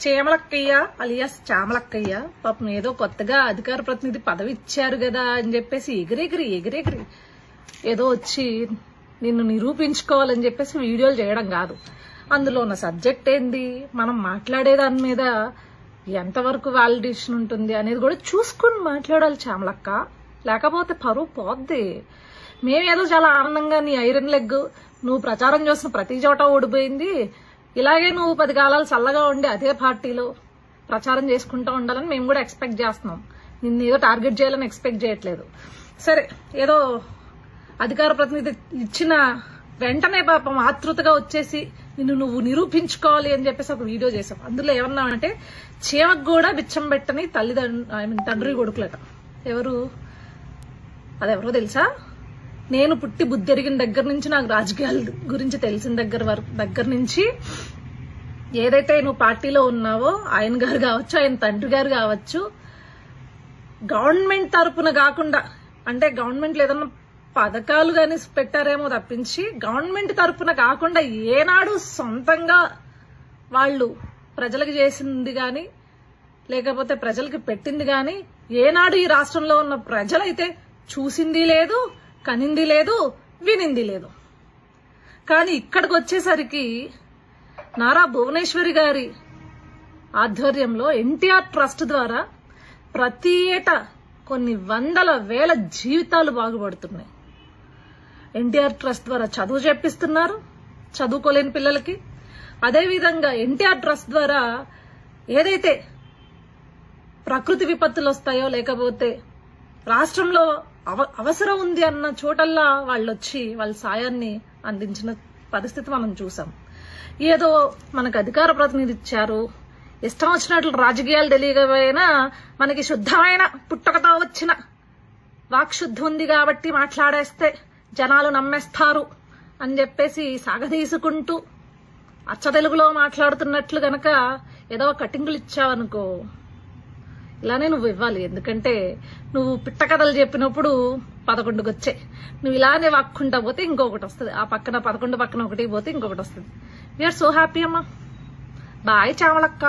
చేమలక్కయ్య alias చామలక్కయ్య పాపం ఏదో కొత్తగా అధికార ప్రతినిధి పదవి ఇచ్చారు కదా అని చెప్పేసి ఎగిరెగిరి ఏదో వచ్చి నిన్ను నిరూపించుకోవాలని చెప్పేసి వీడియోలు చేయడం కాదు. అందులో ఉన్న సబ్జెక్ట్ ఏంది, మనం మాట్లాడే దాని మీద ఎంతవరకు వాలిడేషన్ ఉంటుంది అనేది కూడా చూసుకుని మాట్లాడాలి చామలక్క. లేకపోతే పరువు పోద్ది. మేమేదో చాలా ఆనందంగా నీ ఐరన్ లెగ్ నువ్వు ప్రచారం చేసిన ప్రతి చోట ఓడిపోయింది, ఇలాగే నువ్వు 10 కాలాలు చల్లగా ఉండి అదే పార్టీలో ప్రచారం చేసుకుంటూ ఉండాలని మేము కూడా ఎక్స్పెక్ట్ చేస్తున్నాం. నిన్ను ఏదో టార్గెట్ చేయాలని ఎక్స్పెక్ట్ చేయట్లేదు. సరే, ఏదో అధికార ప్రతినిధి ఇచ్చిన వెంటనే పాపం ఆతృతగా వచ్చేసి నిన్ను నువ్వు నిరూపించుకోవాలి అని చెప్పేసి ఒక వీడియో చేసాం. అందులో ఏమన్నామంటే చీమకు కూడా బిచ్చం పెట్టని తండ్రి కొడుకులట. అదెవరో తెలుసా? నేను పుట్టి బుద్ధి ఎరిగిన దగ్గర నుంచి, నాకు రాజకీయాల గురించి తెలిసిన దగ్గర నుంచి ఏదైతే నువ్వు పార్టీలో ఉన్నావో ఆయన గారు కావచ్చు, ఆయన తండ్రి గారు కావచ్చు, గవర్నమెంట్ తరపున కాకుండా, అంటే గవర్నమెంట్ ఏదన్నా పథకాలు గాని పెట్టారేమో తప్పించి గవర్నమెంట్ తరపున కాకుండా ఏనాడు సొంతంగా వాళ్ళు ప్రజలకు చేసింది గాని లేకపోతే ప్రజలకి పెట్టింది గాని ఏనాడు ఈ రాష్ట్రంలో ఉన్న ప్రజలైతే చూసింది లేదు, కనింది లేదు, వినింది లేదు. కానీ ఇక్కడికి వచ్చేసరికి నారా భువనేశ్వరి గారి ఆధ్వర్యంలో ఎన్టీఆర్ ట్రస్ట్ ద్వారా ప్రతి ఏటా కొన్ని వందల వేల జీవితాలు బాగుపడుతున్నాయి. ఎన్టీఆర్ ట్రస్ట్ ద్వారా చదువు చెప్పిస్తున్నారు చదువుకోలేని పిల్లలకి. అదేవిధంగా ఎన్టీఆర్ ట్రస్ట్ ద్వారా ఏదైతే ప్రకృతి విపత్తులు వస్తాయో లేకపోతే రాష్ట్రంలో అవసరం ఉంది అన్న చోటల్లా వాళ్ళు వచ్చి వాళ్ళ సాయాన్ని అందించిన పరిస్థితి మనం చూసాం. ఏదో మనకు అధికార ప్రతినిధి ఇచ్చారు, ఇష్టం వచ్చినట్లు రాజకీయాలు తెలియకపోయినా మనకి శుద్ధమైన పుట్టకతో వచ్చిన వాక్శుద్ధి ఉంది కాబట్టి మాట్లాడేస్తే జనాలు నమ్మేస్తారు అని చెప్పేసి సాగదీసుకుంటూ అచ్చ తెలుగులో మాట్లాడుతున్నట్లు గనక ఏదో కటింగులు ఇచ్చావనుకో, ఇలానే నువ్వు ఇవ్వాలి. ఎందుకంటే నువ్వు పిట్ట కథలు చెప్పినప్పుడు 11 వచ్చాయి. నువ్వు ఇలానే వాక్కుంటా పోతే ఇంకొకటి వస్తుంది, ఆ పక్కన 11 పక్కన ఒకటి పోతే ఇంకొకటి వస్తుంది. వీఆర్ సో హ్యాపీ అమ్మా. బాయ్ చామలక్క.